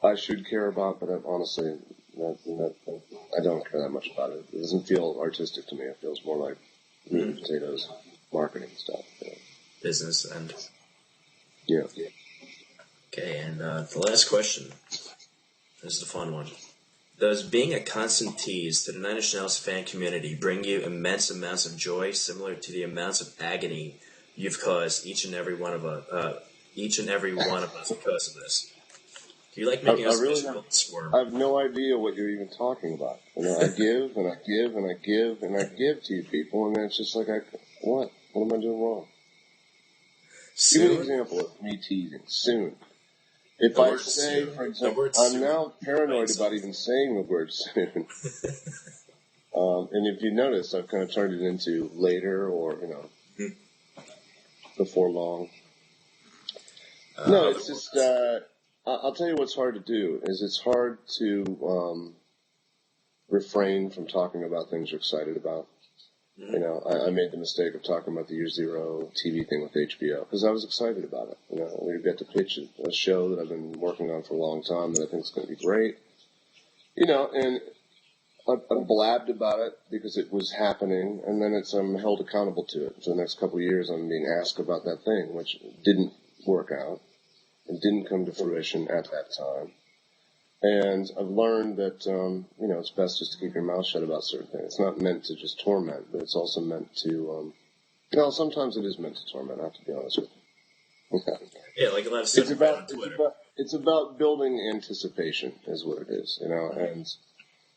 S2: I should care about, but honestly, I don't care that much about it. It doesn't feel artistic to me. It feels more like meat and potatoes, marketing stuff. You know.
S1: Business and.
S2: Yeah.
S1: Okay, and the last question. This is the fun one. Does being a constant tease to the Nine Inch Nails fan community bring you immense amounts of joy, similar to the amounts of agony you've caused each and every one of us because of this? Do you like making us miserable and squirm?
S2: I have no idea what you're even talking about. You know, I give and I give and I give and I give to you people, and then it's just like, what? What am I doing wrong?
S1: Soon?
S2: Give me an example of me teasing. Soon. If I say, for example, I'm now paranoid about even saying the word soon. And if you notice, I've kind of turned it into later or, before long. No, it's just, I'll tell you what's hard to do, is it's hard to refrain from talking about things you're excited about. I made the mistake of talking about the Year Zero TV thing with HBO, because I was excited about it. We got to pitch a show that I've been working on for a long time that I think is going to be great. And I blabbed about it because it was happening, and then I'm held accountable to it. For the next couple of years, I'm being asked about that thing, which didn't work out and didn't come to fruition at that time. And I've learned that, it's best just to keep your mouth shut about certain things. It's not meant to just torment, but it's also meant to, sometimes it is meant to torment, I have to be honest with you.
S1: Yeah, like a lot of stuff on Twitter.
S2: It's about building anticipation is what it is, and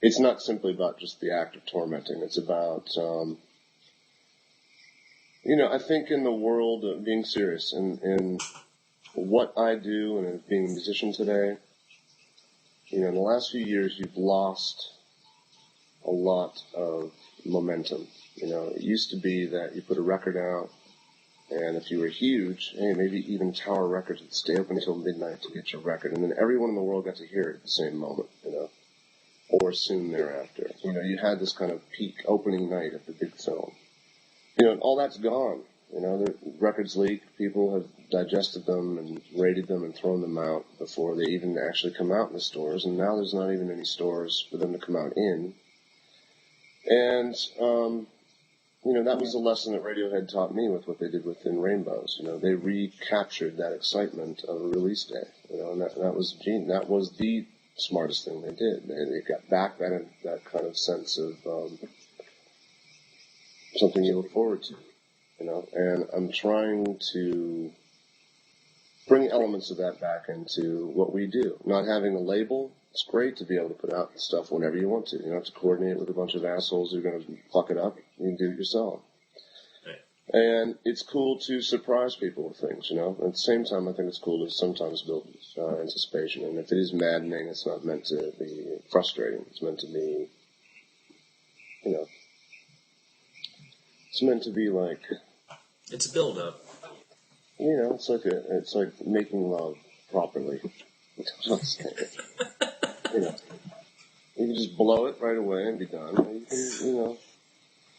S2: it's not simply about just the act of tormenting. It's about, I think in the world of being serious in what I do and as being a musician today, in the last few years, you've lost a lot of momentum. It used to be that you put a record out, and if you were huge, maybe even Tower Records would stay open until midnight to get your record, and then everyone in the world got to hear it at the same moment, or soon thereafter. You had this kind of peak opening night of the big film. And all that's gone. The records leak, people have digested them and rated them and thrown them out before they even actually come out in the stores, and now there's not even any stores for them to come out in. And, that was the lesson that Radiohead taught me with what they did with In Rainbows. They recaptured that excitement of a release day, and that was genius. That was the smartest thing they did. They got back that kind of sense of something you look forward to. And I'm trying to bring elements of that back into what we do. Not having a label, it's great to be able to put out stuff whenever you want to. You don't have to coordinate with a bunch of assholes who are going to fuck it up. You can do it yourself. Right. And it's cool to surprise people with things, At the same time, I think it's cool to sometimes build anticipation. And if it is maddening, it's not meant to be frustrating. It's meant to be, it's meant to be like...
S1: It's a build-up.
S2: It's like making love properly. You can just blow it right away and be done. You can,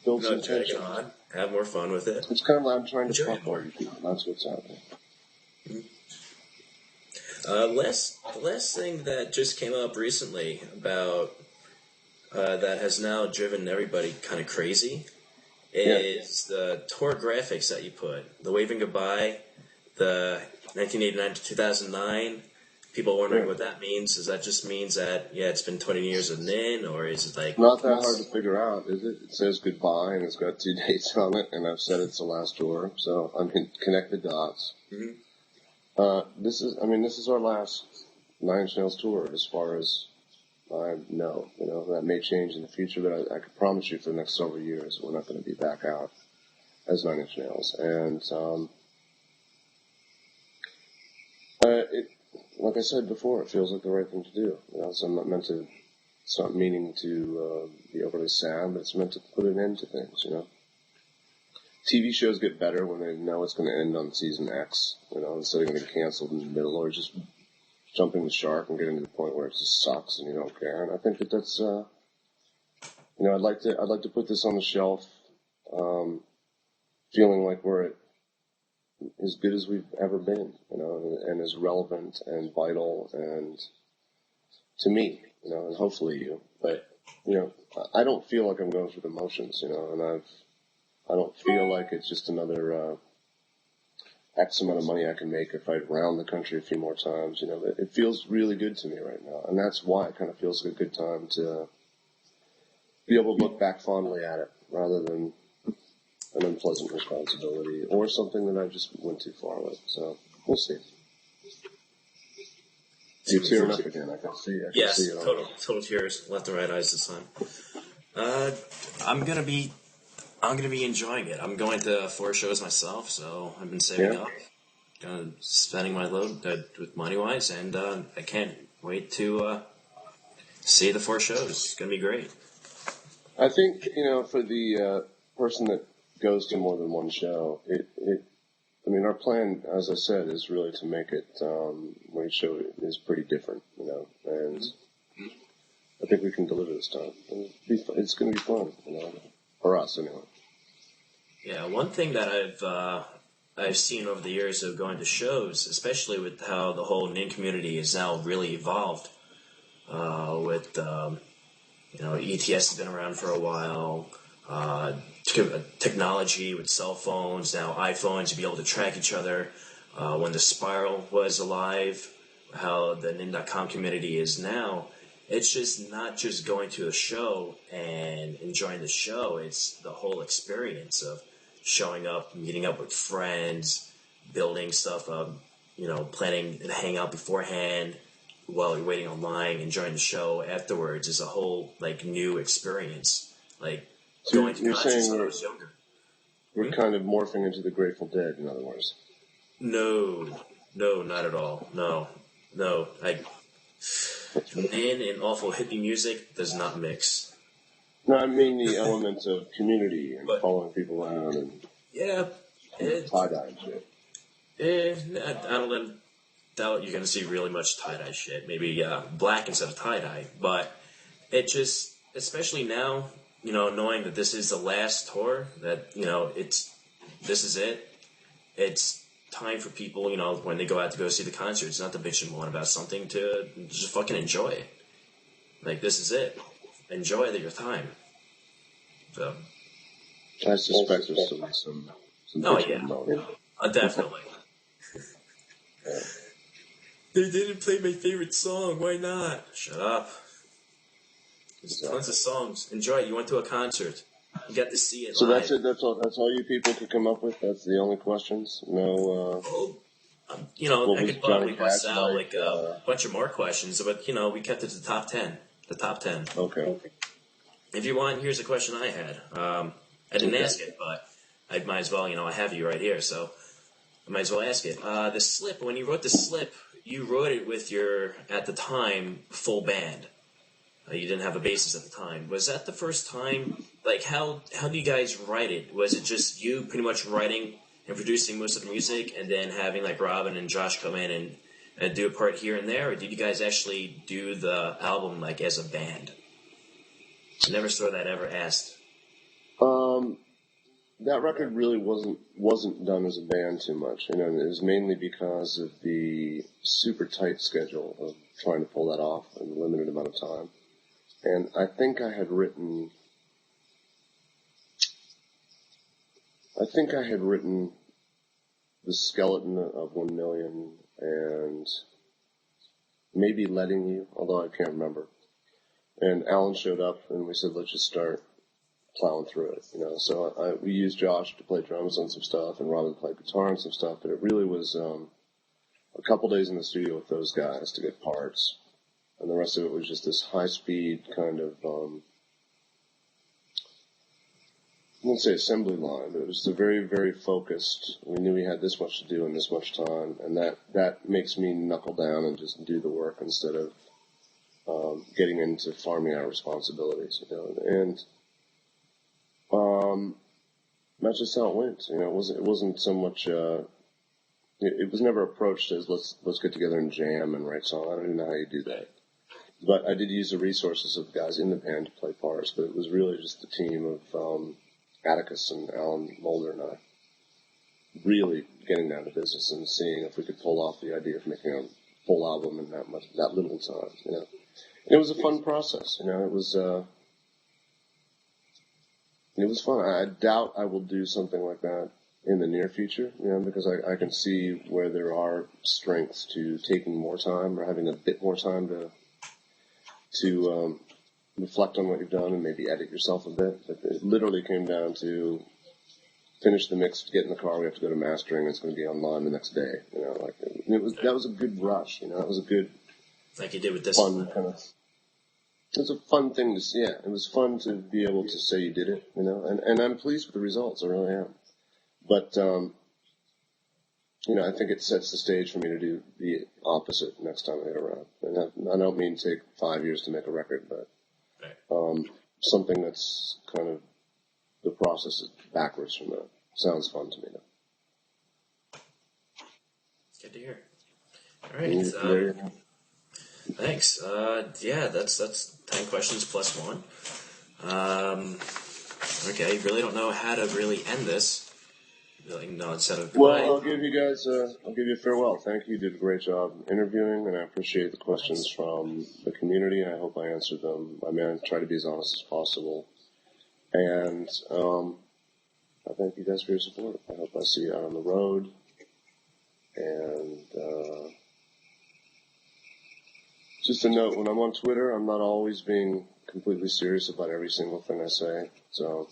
S2: build some tension.
S1: Drag it on, have more fun with it.
S2: It's kind of like I'm trying to fuck more people. That's what's happening.
S1: The last thing that just came up recently about that has now driven everybody kind of crazy is the tour graphics that you put. The Waving Goodbye, the 1989 to 2009. People are wondering what that means. Does that just means that, it's been 20 years of NIN, or is it like...
S2: Not that hard to figure out, is it? It says goodbye, and it's got 2 dates on it, and I've said it's the last tour, so I can connect the dots. Mm-hmm. This is our last Nine Inch Nails tour, as far as I know. That may change in the future, but I can promise you for the next several years we're not going to be back out as Nine Inch Nails. And like I said before, it feels like the right thing to do. So I'm not meant to. It's not meaning to be overly sad, but it's meant to put an end to things. TV shows get better when they know it's going to end on season X. Instead of getting canceled in the middle, or just jumping the shark and getting to the point where it just sucks and you don't care. And I think that's I'd like to put this on the shelf, feeling like we're at as good as we've ever been, and as relevant and vital and to me, and hopefully you. But I don't feel like I'm going through the motions, and I don't feel like it's just another X amount of money I can make if I round the country a few more times. It feels really good to me right now, and that's why it kind of feels like a good time to be able to look back fondly at it rather than an unpleasant responsibility or something that I just went too far with. So we'll see. You're tearing up again. I can see.
S1: Yes, total tears, left and right eyes this time. I'm gonna be enjoying it. I'm going to 4 shows myself, so I've been saving up, spending my load with money wise, and I can't wait to see the 4 shows. It's gonna be great.
S2: I think, for the person that goes to more than one show, our plan, as I said, is really to make it, when each show is pretty different, and I think we can deliver this time. It's going to be fun, for us anyway.
S1: Yeah, one thing that I've seen over the years of going to shows, especially with how the whole NIN community is now really evolved, with ETS has been around for a while. Technology with cell phones, now iPhones, to be able to track each other. When the Spiral was alive, how the NIN.com community is now, it's just not just going to a show and enjoying the show. It's the whole experience of showing up, meeting up with friends, building stuff up, planning to hang out beforehand while you're waiting online, enjoying the show afterwards is a whole, new experience.
S2: So
S1: Going to concerts when I was younger.
S2: We're kind of morphing into the Grateful Dead, in other words.
S1: No, not at all. No. NIN and awful hippie music does not mix.
S2: No, I mean the element of community and following people around and tie-dye and shit.
S1: I don't doubt you're going to see really much tie-dye shit. Maybe black instead of tie-dye. But it just, especially now, knowing that this is the last tour, that, this is it. It's time for people, when they go out to go see the concerts, not to bitch and moan about something, to just fucking enjoy it. This is it. Enjoy your time. So.
S2: I suspect there's still some
S1: oh, yeah. Definitely. They didn't play my favorite song. Why not? Shut up. There's tons of songs. Enjoy it. You went to a concert. You got to see it.
S2: So
S1: live.
S2: that's it. That's all you people could come up with. That's the only questions. No.
S1: I could probably bust out a bunch of more questions, but we kept it to the top 10. The top 10.
S2: Okay.
S1: If you want, here's a question I had. I didn't ask it, but I might as well. I have you right here, so I might as well ask it. The slip. When you wrote the slip, you wrote it with your, at the time, full band. You didn't have a bassist at the time. Was that the first time? How do you guys write it? Was it just you pretty much writing and producing most of the music, and then having Robin and Josh come in and do a part here and there, or did you guys actually do the album as a band? I never saw that ever asked.
S2: That record really wasn't done as a band too much. It was mainly because of the super tight schedule of trying to pull that off in a limited amount of time. And I think I had written The Skeleton of 1 Million and maybe Letting You, although I can't remember. And Alan showed up and we said, let's just start plowing through it, So we used Josh to play drums on some stuff and Robin played guitar on some stuff, but it really was a couple days in the studio with those guys to get parts. And the rest of it was just this high-speed kind of, I wouldn't say assembly line, but it was a very, very focused. We knew we had this much to do in this much time, and that makes me knuckle down and just do the work instead of getting into farming out responsibilities, And that's just how it went. It wasn't so much. It was never approached as let's get together and jam and write songs. I don't even know how you do that. But I did use the resources of the guys in the band to play parts, but it was really just the team of Atticus and Alan Mulder and I really getting down to business and seeing if we could pull off the idea of making a full album in that little time, And it was a fun process, It was fun. I doubt I will do something like that in the near future, because I can see where there are strengths to taking more time or having a bit more time to reflect on what you've done and maybe edit yourself a bit. But it literally came down to finish the mix, get in the car, we have to go to mastering, and it's going to be online the next day. That was a good rush. That was a good,
S1: like you did with this
S2: fun kind of. It was a fun thing to see. Yeah, it was fun to be able to say you did it. And I'm pleased with the results. I really am. But I think it sets the stage for me to do the opposite next time I get around. And I don't mean take 5 years to make a record, but something that's kind of the process is backwards from that. Sounds fun to me, though.
S1: Good to hear. All right. Thanks. Yeah, that's 10 questions plus 1. Okay, really don't know how to really end this. Really, no, instead of goodbye.
S2: Well, I'll give you a farewell. Thank you. You did a great job interviewing, and I appreciate the questions from the community. I hope I answered them. I mean, I try to be as honest as possible. And I thank you guys for your support. I hope I see you out on the road. And just a note, when I'm on Twitter, I'm not always being completely serious about every single thing I say. So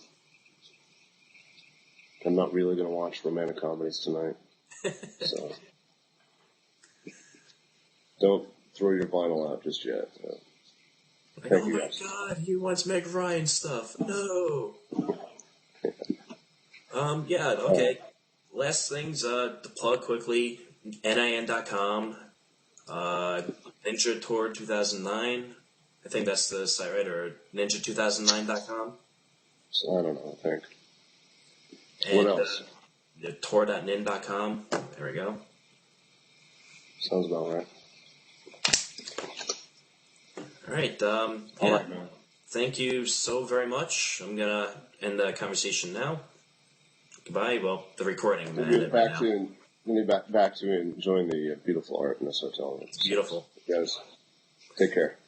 S2: I'm not really going to watch romantic comedies tonight. So don't throw your vinyl out just yet. So.
S1: Thank you, guys. God, he wants Meg Ryan stuff. No. Yeah, okay. Last things to plug quickly, nin.com, Ninja Tour 2009. I think that's the site, right? Or ninja2009.com.
S2: So I don't know, I think.
S1: And,
S2: what else?
S1: Tour.nin.com. There we go.
S2: Sounds about right.
S1: All right. All right, man. Thank you so very much. I'm going to end the conversation now. Goodbye. Well, the recording.
S2: We'll get back to enjoying the beautiful art in this hotel.
S1: Beautiful.
S2: Guys, take care.